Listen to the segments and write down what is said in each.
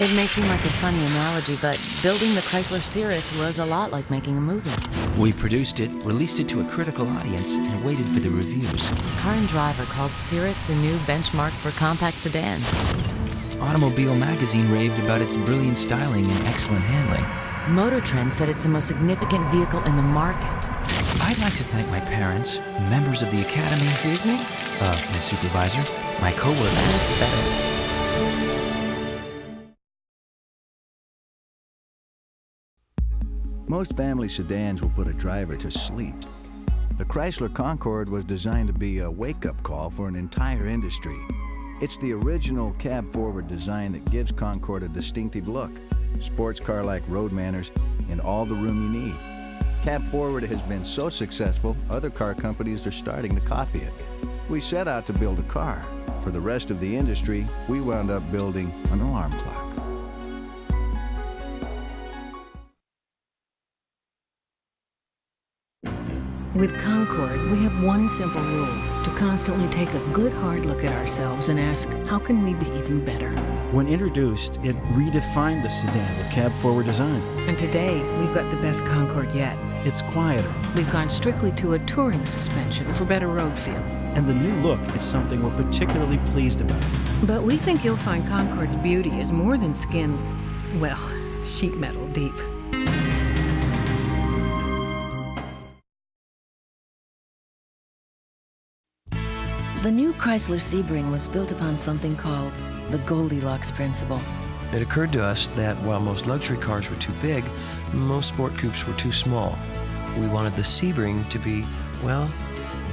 It may seem like a funny analogy, but building the Chrysler Cirrus was a lot like making a movie. We produced it, released it to a critical audience, and waited for the reviews. Car and Driver called Cirrus the new benchmark for compact sedans. Automobile Magazine raved about its brilliant styling and excellent handling. Motor Trend said it's the most significant vehicle in the market. I'd like to thank my parents, members of the Academy. Excuse me? My supervisor, my co-workers. That's better. Most family sedans will put a driver to sleep. The Chrysler Concorde was designed to be a wake-up call for an entire industry. It's the original cab-forward design that gives Concorde a distinctive look, sports car-like road manners, and all the room you need. Cab-forward has been so successful, other car companies are starting to copy it. We set out to build a car. For the rest of the industry, we wound up building an alarm clock. With Concorde, we have one simple rule: to constantly take a good hard look at ourselves and ask, how can we be even better? When introduced, it redefined the sedan with cab-forward design. And today, we've got the best Concorde yet. It's quieter. We've gone strictly to a touring suspension for better road feel. And the new look is something we're particularly pleased about. But we think you'll find Concorde's beauty is more than skin, well, sheet metal deep. The new Chrysler Sebring was built upon something called the Goldilocks principle. It occurred to us that while most luxury cars were too big, most sport coupes were too small. We wanted the Sebring to be, well,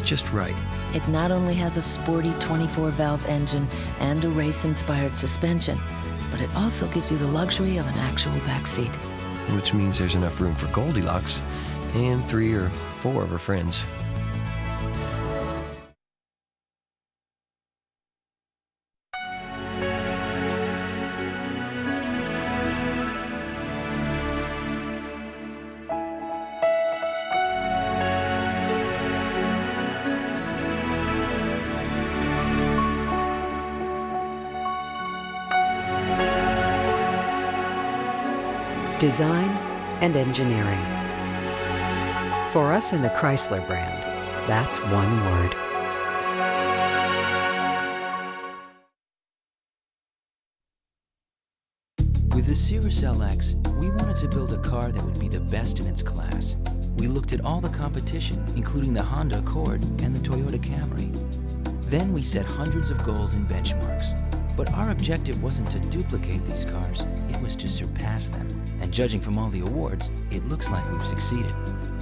just right. It not only has a sporty 24-valve engine and a race-inspired suspension, but it also gives you the luxury of an actual backseat. Which means there's enough room for Goldilocks and 3 or 4 of her friends. Design and engineering. For us in the Chrysler brand, that's one word. With the Cirrus LX, we wanted to build a car that would be the best in its class. We looked at all the competition, including the Honda Accord and the Toyota Camry. Then we set hundreds of goals and benchmarks. But our objective wasn't to duplicate these cars, it was to surpass them. And judging from all the awards, it looks like we've succeeded.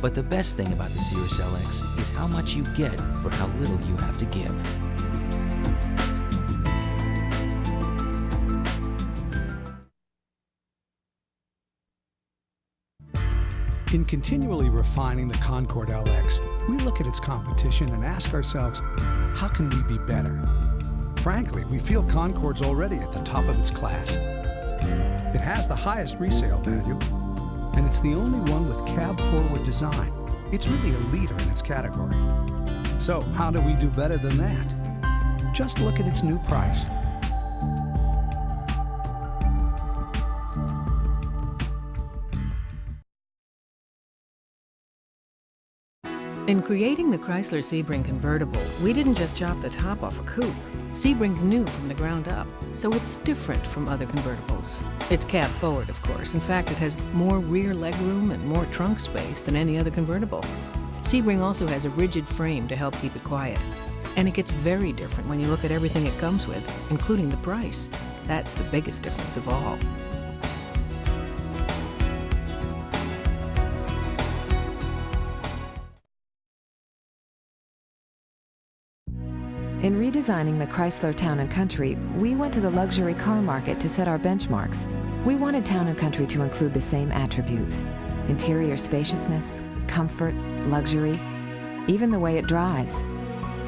But the best thing about the Cirrus LX is how much you get for how little you have to give. In continually refining the Concorde LX, we look at its competition and ask ourselves, how can we be better? Frankly, we feel Concorde's already at the top of its class. It has the highest resale value, and it's the only one with cab-forward design. It's really a leader in its category. So how do we do better than that? Just look at its new price. In creating the Chrysler Sebring convertible, we didn't just chop the top off a coupe. Sebring's new from the ground up, so it's different from other convertibles. It's cab forward, of course. In fact, it has more rear legroom and more trunk space than any other convertible. Sebring also has a rigid frame to help keep it quiet. And it gets very different when you look at everything it comes with, including the price. That's the biggest difference of all. In redesigning the Chrysler Town & Country, we went to the luxury car market to set our benchmarks. We wanted Town & Country to include the same attributes: interior spaciousness, comfort, luxury, even the way it drives.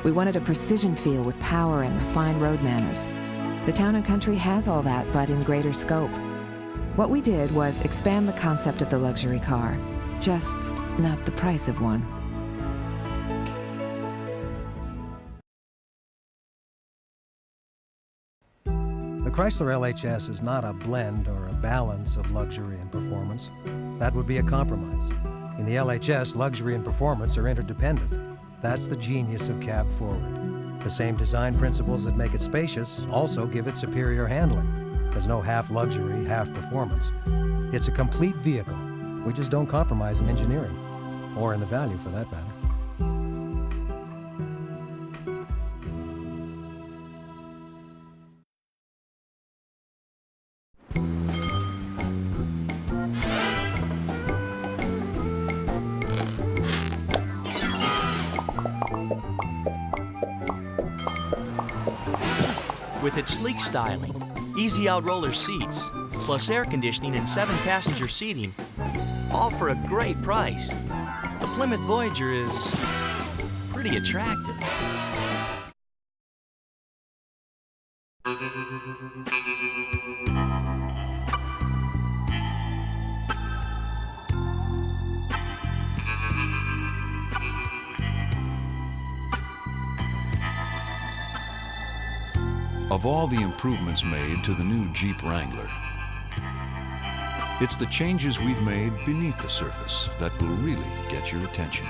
We wanted a precision feel with power and refined road manners. The Town & Country has all that, but in greater scope. What we did was expand the concept of the luxury car, just not the price of one. The Chrysler LHS is not a blend or a balance of luxury and performance. That would be a compromise. In the LHS, luxury and performance are interdependent. That's the genius of Cab Forward. The same design principles that make it spacious also give it superior handling. There's no half luxury, half performance. It's a complete vehicle. We just don't compromise in engineering, or in the value for that matter. With its sleek styling, easy out-roller seats, plus air conditioning and 7-passenger seating, all for a great price. The Plymouth Voyager is pretty attractive. Of all the improvements made to the new Jeep Wrangler, it's the changes we've made beneath the surface that will really get your attention.